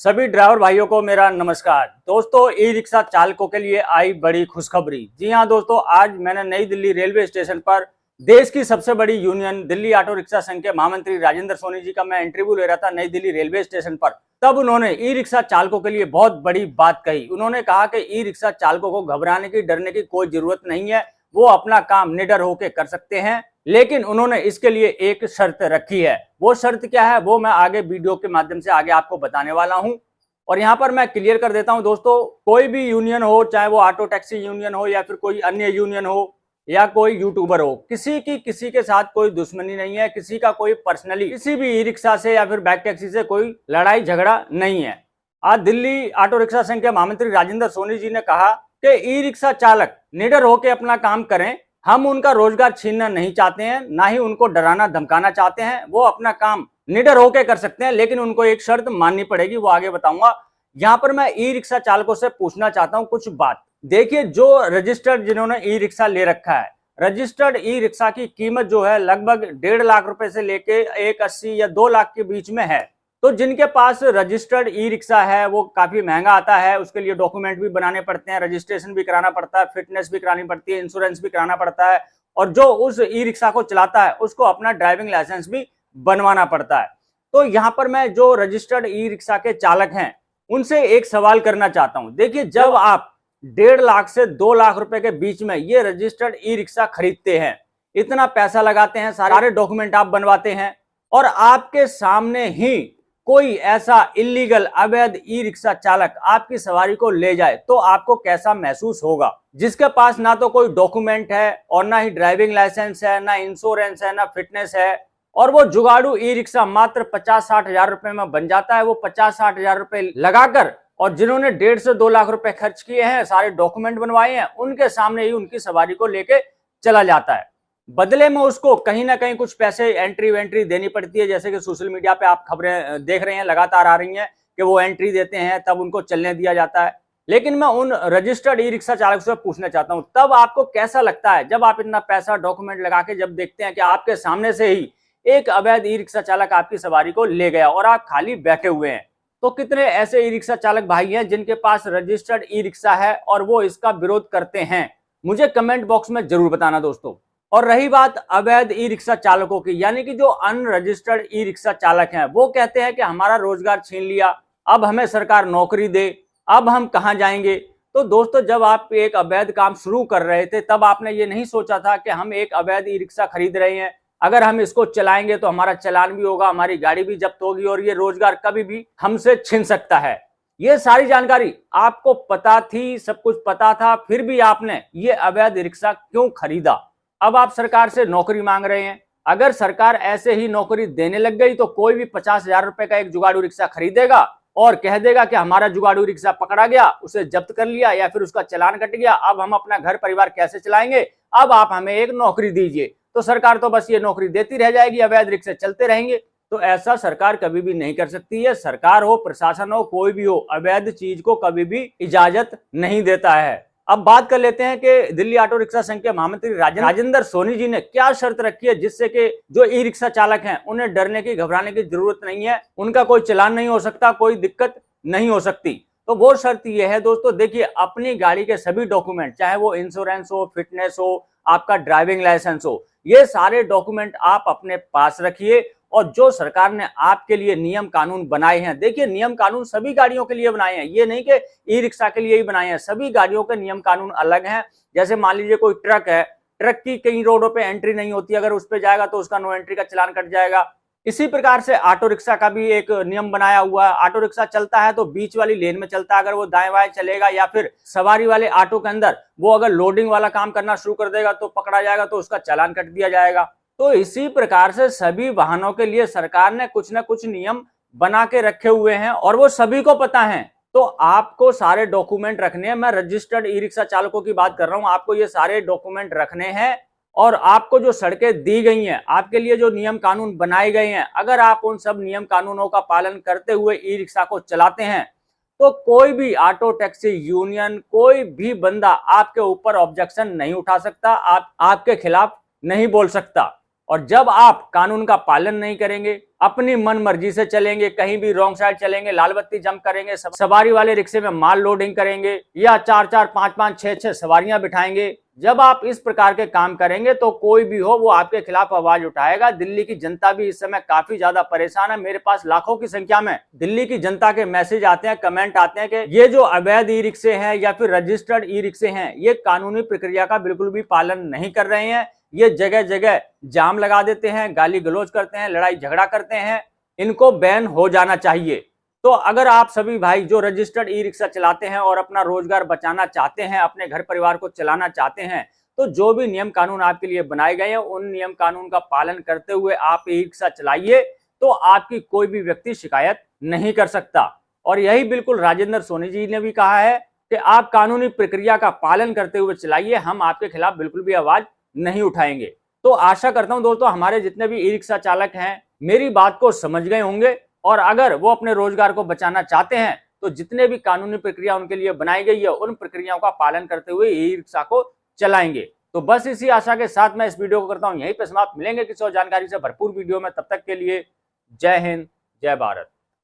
सभी ड्राइवर भाइयों को मेरा नमस्कार। दोस्तों, ई रिक्शा चालकों के लिए आई बड़ी खुशखबरी। जी हां दोस्तों, आज मैंने नई दिल्ली रेलवे स्टेशन पर देश की सबसे बड़ी यूनियन दिल्ली ऑटो रिक्शा संघ के महामंत्री राजेंद्र सोनी जी का मैं इंटरव्यू ले रहा था नई दिल्ली रेलवे स्टेशन पर। तब उन्होंने ई रिक्शा चालकों के लिए बहुत बड़ी बात कही। उन्होंने कहा कि ई रिक्शा चालकों को घबराने की, डरने की कोई जरूरत नहीं है, वो अपना काम निडर होकर कर सकते हैं। लेकिन उन्होंने इसके लिए एक शर्त रखी है। वो शर्त क्या है वो मैं आगे वीडियो के माध्यम से आगे आपको बताने वाला हूं। और यहां पर मैं क्लियर कर देता हूं दोस्तों, कोई भी यूनियन हो, चाहे वो ऑटो टैक्सी यूनियन हो या फिर कोई अन्य यूनियन हो या कोई यूट्यूबर हो, किसी के साथ कोई दुश्मनी नहीं है, किसी का कोई पर्सनली किसी भी ई रिक्शा से या फिर बैक टैक्सी से कोई लड़ाई झगड़ा नहीं है। आज दिल्ली ऑटो रिक्शा संघ के महामंत्री राजेंद्र सोनी जी ने कहा कि ई रिक्शा चालक निडर होकर अपना काम करें। हम उनका रोजगार छीनना नहीं चाहते हैं, ना ही उनको डराना धमकाना चाहते हैं। वो अपना काम निडर होकर कर सकते हैं, लेकिन उनको एक शर्त माननी पड़ेगी, वो आगे बताऊंगा। यहां पर मैं ई रिक्शा चालकों से पूछना चाहता हूं कुछ बात। देखिए, जो रजिस्टर्ड जिन्होंने ई रिक्शा ले रखा है, रजिस्टर्ड ई रिक्शा की कीमत जो है लगभग 1.5 लाख रुपए से लेके 1,80 या 2 लाख के बीच में है। तो जिनके पास रजिस्टर्ड ई रिक्शा है वो काफी महंगा आता है, उसके लिए डॉक्यूमेंट भी बनाने पड़ते हैं, रजिस्ट्रेशन भी कराना पड़ता है, फिटनेस भी करानी पड़ती है, इंश्योरेंस भी कराना पड़ता है, और जो उस ई रिक्शा को चलाता है उसको अपना ड्राइविंग लाइसेंस भी बनवाना पड़ता है। तो यहां पर मैं जो रजिस्टर्ड ई रिक्शा के चालक हैं उनसे एक सवाल करना चाहता हूं। देखिए, जब आप 1.5 लाख से 2 लाख रुपए के बीच में ये रजिस्टर्ड ई रिक्शा खरीदते हैं, इतना पैसा लगाते हैं, सारे डॉक्यूमेंट आप बनवाते हैं, और आपके सामने ही कोई ऐसा इलीगल अवैध ई रिक्शा चालक आपकी सवारी को ले जाए, तो आपको कैसा महसूस होगा? जिसके पास ना तो कोई डॉक्यूमेंट है और ना ही ड्राइविंग लाइसेंस है, ना इंश्योरेंस है, ना फिटनेस है, और वो जुगाड़ू ई रिक्शा मात्र 50-60 हजार रुपए में बन जाता है। वो 50-60 हजार रुपए लगाकर, और जिन्होंने 1.5 से 2 लाख रुपए खर्च किए हैं, सारे डॉक्यूमेंट बनवाए हैं, उनके सामने ही उनकी सवारी को लेके चला जाता है। बदले में उसको कहीं ना कहीं कुछ पैसे एंट्री वेंट्री देनी पड़ती है, जैसे कि सोशल मीडिया पे आप खबरें देख रहे हैं, लगातार आ रही हैं कि वो एंट्री देते हैं तब उनको चलने दिया जाता है। लेकिन मैं उन रजिस्टर्ड ई रिक्शा चालक से पूछना चाहता हूं, तब आपको कैसा लगता है जब आप इतना पैसा डॉक्यूमेंट लगा के जब देखते हैं कि आपके सामने से ही एक अवैध ई रिक्शा चालक आपकी सवारी को ले गया और आप खाली बैठे हुए हैं? तो कितने ऐसे ई रिक्शा चालक भाई हैं जिनके पास रजिस्टर्ड ई रिक्शा है और वो इसका विरोध करते हैं? मुझे कमेंट बॉक्स में जरूर बताना दोस्तों। और रही बात अवैध ई रिक्शा चालकों की, यानी कि जो अनरजिस्टर्ड ई रिक्शा चालक हैं, वो कहते हैं कि हमारा रोजगार छीन लिया, अब हमें सरकार नौकरी दे, अब हम कहां जाएंगे? तो दोस्तों, जब आप एक अवैध काम शुरू कर रहे थे तब आपने ये नहीं सोचा था कि हम एक अवैध ई रिक्शा खरीद रहे हैं, अगर हम इसको चलाएंगे तो हमारा चालान भी होगा, हमारी गाड़ी भी जब्त होगी और ये रोजगार कभी भी हमसे छिन सकता है। ये सारी जानकारी आपको पता थी, सब कुछ पता था, फिर भी आपने ये अवैध रिक्शा क्यों खरीदा? अब आप सरकार से नौकरी मांग रहे हैं। अगर सरकार ऐसे ही नौकरी देने लग गई तो कोई भी 50 हजार रुपए का एक जुगाड़ू रिक्शा खरीदेगा और कह देगा कि हमारा जुगाड़ू रिक्शा पकड़ा गया, उसे जब्त कर लिया या फिर उसका चालान कट गया, अब हम अपना घर परिवार कैसे चलाएंगे, अब आप हमें एक नौकरी दीजिए। तो सरकार तो बस ये नौकरी देती रह जाएगी, अवैध रिक्शे चलते रहेंगे। तो ऐसा सरकार कभी भी नहीं कर सकती है। सरकार हो, प्रशासन हो, कोई भी हो, अवैध चीज को कभी भी इजाजत नहीं देता है। अब बात कर लेते हैं कि दिल्ली ऑटो रिक्शा संघ के महामंत्री राजेंद्र सोनी जी ने क्या शर्त रखी है जिससे कि जो ई रिक्शा चालक हैं उन्हें डरने की, घबराने की जरूरत नहीं है, उनका कोई चालान नहीं हो सकता, कोई दिक्कत नहीं हो सकती। तो वो शर्त ये है दोस्तों, देखिए, अपनी गाड़ी के सभी डॉक्यूमेंट, चाहे वो इंश्योरेंस हो, फिटनेस हो, आपका ड्राइविंग लाइसेंस हो, ये सारे डॉक्यूमेंट आप अपने पास रखिए। और जो सरकार ने आपके लिए नियम कानून बनाए हैं, देखिए, नियम कानून सभी गाड़ियों के लिए बनाए हैं, ये नहीं कि ई रिक्शा के लिए ही बनाए हैं, सभी गाड़ियों के नियम कानून अलग हैं। जैसे मान लीजिए कोई ट्रक है, ट्रक की कई रोडों पे एंट्री नहीं होती, अगर उस पे जाएगा तो उसका नो एंट्री का चालान कट जाएगा। इसी प्रकार से ऑटो रिक्शा का भी एक नियम बनाया हुआ है। ऑटो रिक्शा चलता है तो बीच वाली लेन में चलता है, अगर वो दाएं बाएं चलेगा या फिर सवारी वाले ऑटो के अंदर वो अगर लोडिंग वाला काम करना शुरू कर देगा तो पकड़ा जाएगा, तो उसका चालान कट दिया जाएगा। तो इसी प्रकार से सभी वाहनों के लिए सरकार ने कुछ ना कुछ नियम बना के रखे हुए हैं और वो सभी को पता है। तो आपको सारे डॉक्यूमेंट रखने हैं। मैं रजिस्टर्ड ई रिक्शा चालकों की बात कर रहा हूं, आपको ये सारे डॉक्यूमेंट रखने हैं और आपको जो सड़कें दी गई हैं, आपके लिए जो नियम कानून बनाए गए हैं, अगर आप उन सब नियम कानूनों का पालन करते हुए ई रिक्शा को चलाते हैं तो कोई भी ऑटो टैक्सी यूनियन, कोई भी बंदा आपके ऊपर ऑब्जेक्शन नहीं उठा सकता, आपके खिलाफ नहीं बोल सकता। और जब आप कानून का पालन नहीं करेंगे, अपनी मन मर्जी से चलेंगे, कहीं भी रॉन्ग साइड चलेंगे, लाल बत्ती जंप करेंगे, सवारी वाले रिक्शे में माल लोडिंग करेंगे या 4-4, 5-5, 6-6 सवारियां बिठाएंगे, जब आप इस प्रकार के काम करेंगे तो कोई भी हो वो आपके खिलाफ आवाज उठाएगा। दिल्ली की जनता भी इस समय काफी ज्यादा परेशान है। मेरे पास लाखों की संख्या में दिल्ली की जनता के मैसेज आते हैं, कमेंट आते हैं कि ये जो अवैध ई रिक्शे हैं या फिर रजिस्टर्ड ई रिक्शे हैं, ये कानूनी प्रक्रिया का बिल्कुल भी पालन नहीं कर रहे हैं। ये जगह जगह जाम लगा देते हैं, गाली गलौज करते हैं, लड़ाई झगड़ा करते हैं। इनको बैन हो जाना चाहिए। तो अगर आप सभी भाई जो रजिस्टर्ड ई रिक्शा चलाते हैं और अपना रोजगार बचाना चाहते हैं, अपने घर परिवार को चलाना चाहते हैं, तो जो भी नियम कानून आपके लिए बनाए गए हैं उन नियम कानून का पालन करते हुए आप ई रिक्शा चलाइए, तो आपकी कोई भी व्यक्ति शिकायत नहीं कर सकता। और यही बिल्कुल राजेंद्र सोनी जी ने भी कहा है कि आप कानूनी प्रक्रिया का पालन करते हुए चलाइए, हम आपके खिलाफ बिल्कुल भी आवाज नहीं उठाएंगे। तो आशा करता हूं दोस्तों हमारे जितने भी ई रिक्शा चालक हैं मेरी बात को समझ गए होंगे, और अगर वो अपने रोजगार को बचाना चाहते हैं तो जितने भी कानूनी प्रक्रिया उनके लिए बनाई गई है उन प्रक्रियाओं का पालन करते हुए ई रिक्शा को चलाएंगे। तो बस इसी आशा के साथ मैं इस वीडियो को करता हूं यहीं पे समाप्त। मिलेंगे किसी और जानकारी से भरपूर वीडियो में, तब तक के लिए जय हिंद, जय भारत।